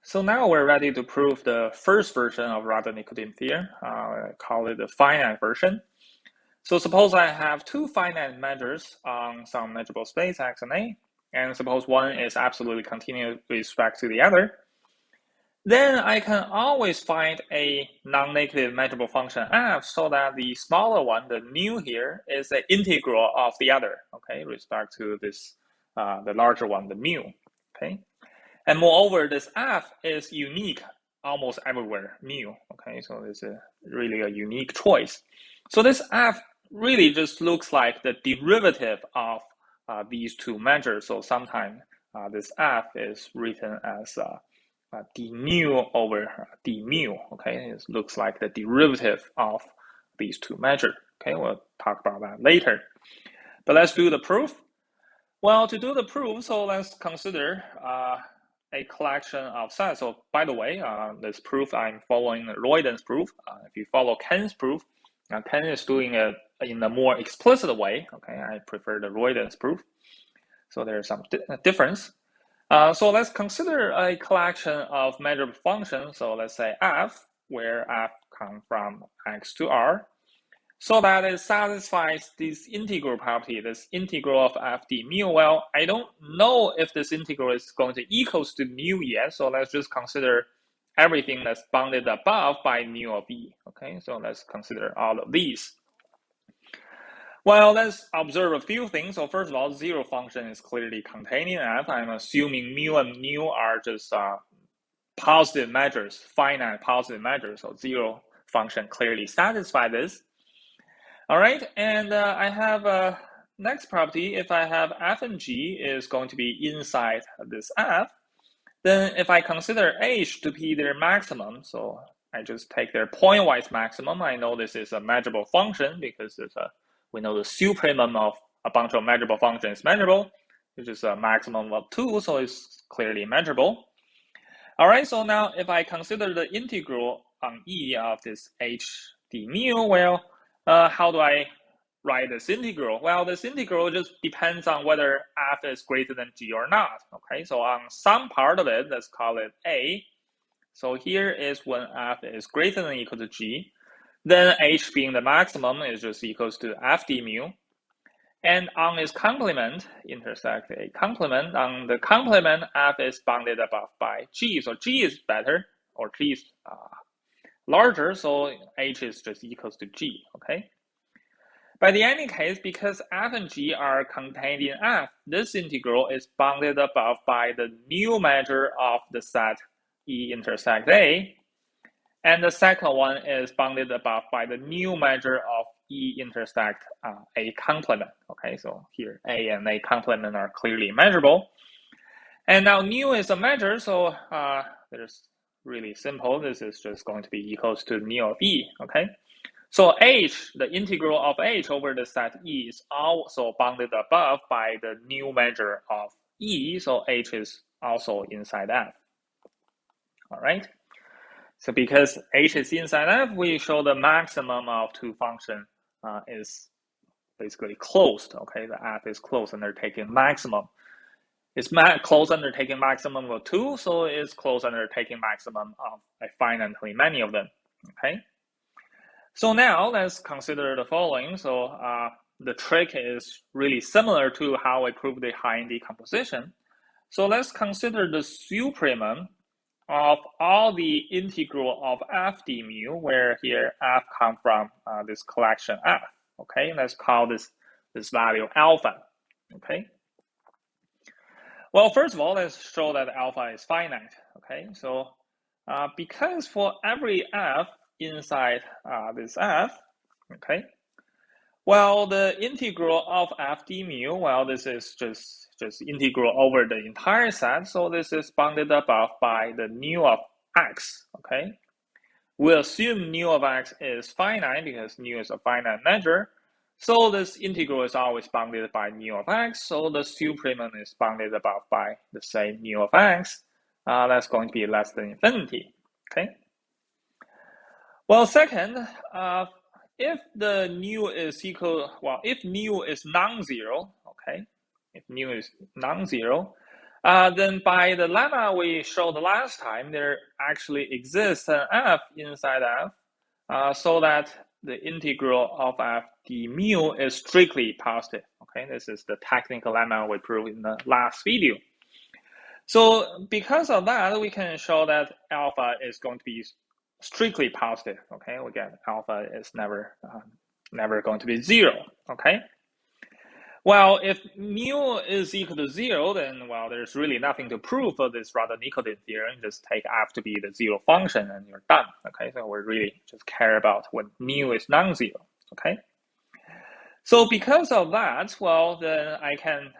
So now we're ready to prove the first version of Radon-Nikodym theorem. I call it the finite version. So suppose I have two finite measures on some measurable space X and A, and suppose one is absolutely continuous with respect to the other. Then I can always find a non-negative measurable function f so that the smaller one, the nu here, is the integral of the other, okay, with respect to this, the larger one, the mu, okay. And moreover, this f is unique almost everywhere, mu, okay, so it's really a unique choice. So this f really just looks like the derivative of these two measures. So sometimes this f is written as d nu over d mu, okay, it looks like the derivative of these two measures, okay, we'll talk about that later. But let's do the proof. Well, to do the proof, so let's consider a collection of sets. So by the way, this proof I'm following Royden's proof. If you follow Ken's proof, Ken is doing it in a more explicit way. Okay, I prefer the Royden's proof. So there's some difference. So let's consider a collection of measurable functions. So let's say f, where f comes from x to r, so that it satisfies this integral property, this integral of f d mu. Well, I don't know if this integral is going to equals to mu yet, so let's just consider everything that's bounded above by mu of e. Okay, so let's consider all of these. Well, let's observe a few things. So first of all, zero function is clearly contained in f. I'm assuming mu and nu are just positive measures, finite positive measures. So zero function clearly satisfies this. All right, and I have a next property. If I have f and g is going to be inside this f, then if I consider h to be their maximum, so I just take their pointwise maximum. I know this is a measurable function because we know the supremum of a bunch of measurable functions is measurable, which is a maximum of 2, so it's clearly measurable. All right, so now if I consider the integral on e of this h d mu, well, how do I write this integral? Well, this integral just depends on whether f is greater than g or not. Okay, so on some part of it, let's call it a. So here is when f is greater than or equal to g. Then h being the maximum is just equals to f d mu. And on its complement, intersect a complement. On the complement, f is bounded above by g. So g is better, or g is larger, so h is just equals to g, okay? But in any case, because f and g are contained in f, this integral is bounded above by the new measure of the set E intersect A, and the second one is bounded above by the new measure of E intersect A complement, okay? So here A and A complement are clearly measurable. And now nu is a measure, so there's really simple. This is just going to be equals to nu of E, okay? So h, the integral of h over the set E is also bounded above by the new measure of E, so h is also inside f. All right? So because h is inside f, we show the maximum of two functions is basically closed, okay? The f is closed under taking maximum. It's closed under taking maximum of 2, so it's closed under taking maximum of a finitely many of them, okay? So now let's consider the following. So the trick is really similar to how I proved the high-end decomposition. So let's consider the supremum of all the integral of f d mu, where here f comes from this collection f, okay? Let's call this value alpha, okay? Well, first of all, let's show that alpha is finite, okay? So because for every f inside this f, okay, well, the integral of f d mu, well, this is just integral over the entire set, so this is bounded above by the nu of x, okay? We assume nu of x is finite because nu is a finite measure, so this integral is always bounded by nu of x, so the supremum is bounded above by the same nu of x. That's going to be less than infinity, okay? Well, second, if the nu is equal, well, if nu is non-zero, okay, if nu is non-zero, Then by the lemma we showed last time, there actually exists an f inside f, so that the integral of f d mu is strictly positive. Okay, this is the technical lemma we proved in the last video. So because of that, we can show that alpha is going to be strictly positive. Okay, again, alpha is never going to be 0. Okay. Well, if mu is equal to 0, then, well, there's really nothing to prove for this Radon-Nikodym theorem. Just take f to be the 0 function and you're done. Okay, so we really just care about when mu is non-zero. Okay, so because of that, well, then I can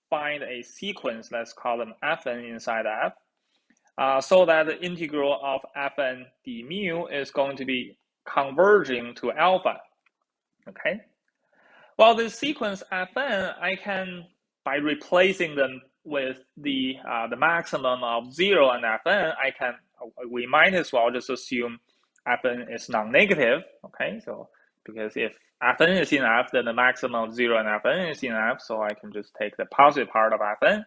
find a sequence, let's call them fn inside f, so that the integral of fn d mu is going to be converging to alpha. Okay. Well, this sequence fn, I can, by replacing them with the maximum of 0 and fn, we might as well just assume fn is non-negative. Okay, so because if fn is in f, then the maximum of 0 and fn is in f, so I can just take the positive part of fn.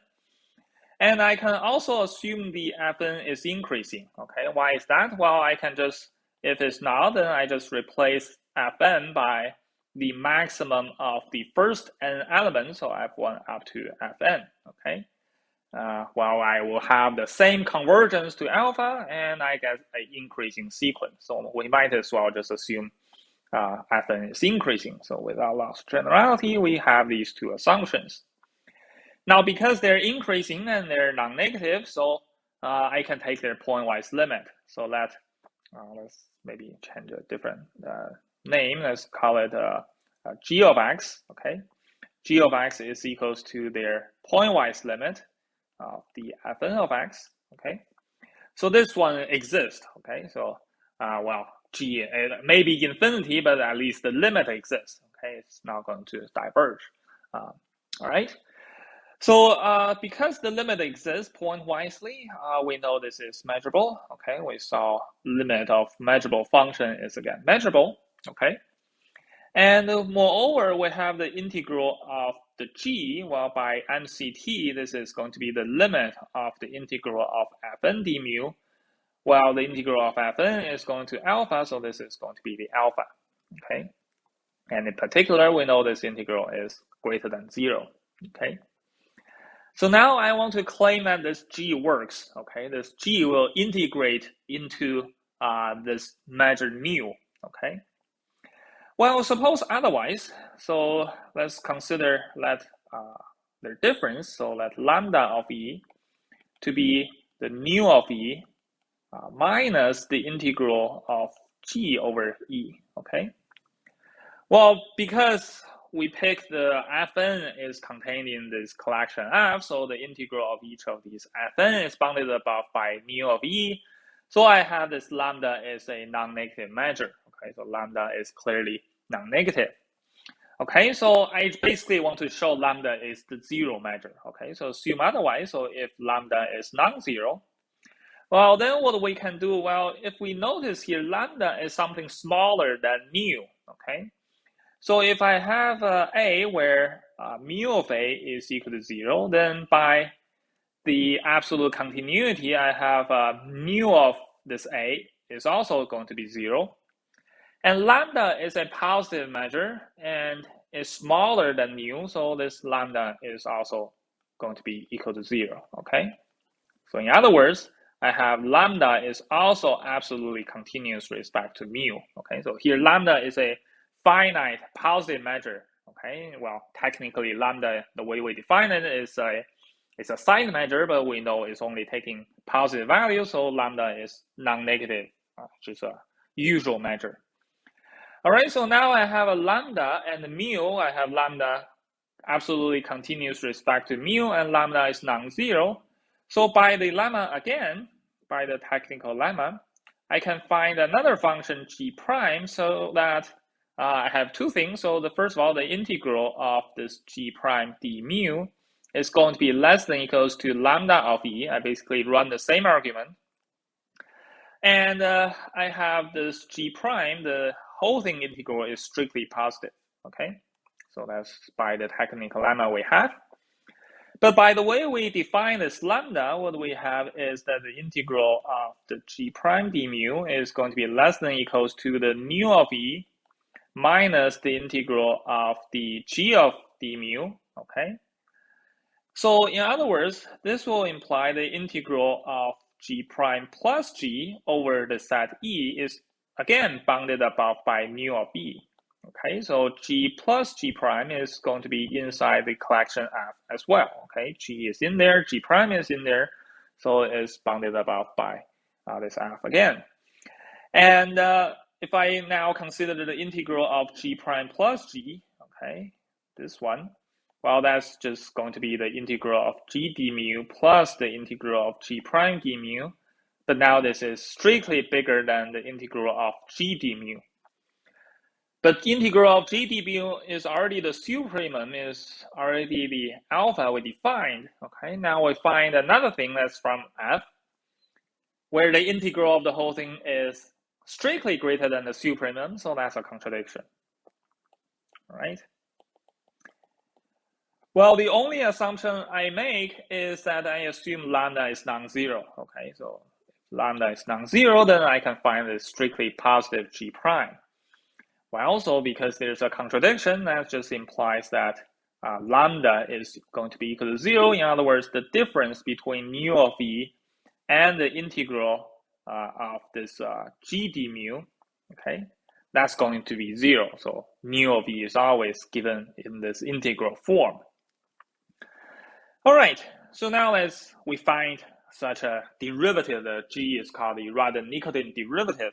And I can also assume the fn is increasing. Okay, why is that? Well, I can just, if it's not, then I just replace fn by the maximum of the first n element, so f1 up to fn. Okay, well, I will have the same convergence to alpha, and I get an increasing sequence. So we might as well just assume fn is increasing. So without loss of generality, we have these two assumptions. Now, because they're increasing and they're non-negative, so I can take their pointwise limit. So that, let's maybe change a different name. Let's call it g of x. Okay, g of x is equals to their pointwise limit of the fn of x. Okay, so this one exists. Okay, so well, g, it may be infinity, but at least the limit exists. Okay, it's not going to diverge. All right. So because the limit exists pointwisely, we know this is measurable. Okay, we saw limit of measurable function is again measurable. Okay, and moreover, we have the integral of the g. Well, by MCT, this is going to be the limit of the integral of fn d mu. Well, the integral of fn is going to alpha, so this is going to be the alpha. Okay, and in particular, we know this integral is greater than 0. Okay. So now I want to claim that this g works. Okay, this g will integrate into this measured mu. Okay. Well, suppose otherwise. So let's consider that their difference. So let lambda of e to be the mu of e minus the integral of g over e. Okay. Well, because we pick the fn is contained in this collection f, so the integral of each of these fn is bounded above by mu of e. So I have this lambda is a non-negative measure. Okay, so lambda is clearly non-negative. Okay, so I basically want to show lambda is the 0 measure. Okay, so assume otherwise. So if lambda is non-zero, well, then what we can do, well, if we notice here, lambda is something smaller than mu. Okay, so if I have a where mu of a is equal to 0, then by the absolute continuity, I have mu of this a is also going to be 0. And lambda is a positive measure and is smaller than mu, so this lambda is also going to be equal to 0. Okay, so in other words, I have lambda is also absolutely continuous with respect to mu. Okay, so here lambda is a finite positive measure. Okay, well, technically lambda, the way we define it is it's a sign measure, but we know it's only taking positive values, so lambda is non-negative, which is a usual measure. All right, so now I have a lambda and mu. I have lambda absolutely continuous with respect to mu, and lambda is non-zero. So by the lemma again, by the technical lemma, I can find another function g prime so that I have two things. So the first of all, the integral of this g prime d mu is going to be less than equals to lambda of e. I basically run the same argument. And I have this g prime, the whole thing integral is strictly positive. Okay, so that's by the technical lemma we have. But by the way we define this lambda, what we have is that the integral of the g prime d mu is going to be less than or equals to the nu of e minus the integral of the g of d mu, okay? So in other words, this will imply the integral of g prime plus g over the set E is again bounded above by mu of E. Okay, so g plus g prime is going to be inside the collection F as well. Okay, g is in there, g prime is in there, so it's bounded above by this F again. And if I now consider the integral of g prime plus g, okay, this one, well, that's just going to be the integral of g d mu plus the integral of g prime d mu. But now this is strictly bigger than the integral of g d mu. But integral of g d mu is already the supremum, is already the alpha we defined. Okay, now we find another thing that's from F, where the integral of the whole thing is strictly greater than the supremum, so that's a contradiction. All right. Well, the only assumption I make is that I assume lambda is non-zero. Okay, so if lambda is non-zero, then I can find a strictly positive g prime. Well, also because there's a contradiction, that just implies that lambda is going to be equal to 0. In other words, the difference between mu of e and the integral of this g d mu, okay, that's going to be 0. So mu of e is always given in this integral form. All right, so now as we find such a derivative, the g is called the Radon-Nikodym derivative.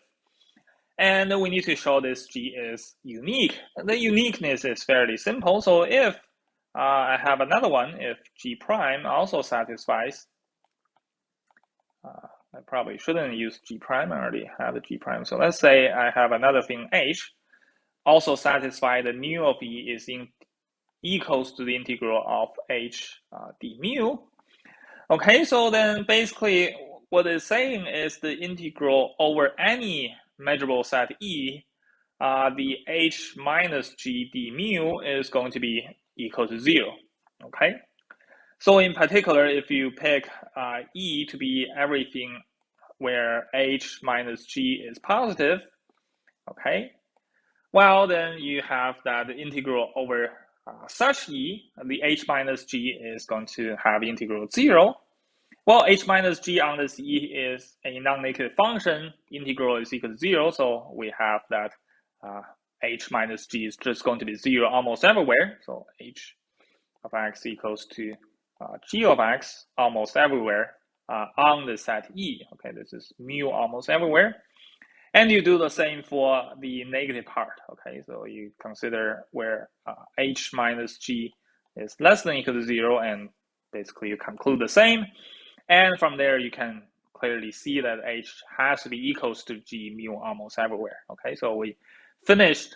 And we need to show this g is unique. The uniqueness is fairly simple. So if I have another one, if g prime also satisfies, I probably shouldn't use g prime, I already have a g prime. So let's say I have another thing h, also satisfy the mu of e is equals to the integral of h d mu. Okay, so then basically what it's saying is the integral over any measurable set E, the h minus g d mu is going to be equal to 0. Okay, so in particular, if you pick E to be everything where h minus g is positive, okay, well, then you have that integral over such E, the h minus g is going to have integral 0. Well, h minus g on this E is a non-negative function. Integral is equal to 0, so we have that h minus g is just going to be 0 almost everywhere. So h of x equals to g of x almost everywhere on the set E. Okay, this is mu almost everywhere. And you do the same for the negative part. Okay, so you consider where h minus g is less than or equal to 0, and basically you conclude the same. And from there, you can clearly see that h has to be equals to g mu almost everywhere. Okay, so we finished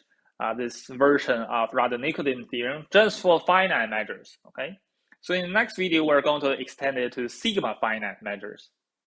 this version of Radon-Nikodym theorem just for finite measures. Okay, so in the next video, we're going to extend it to sigma finite measures.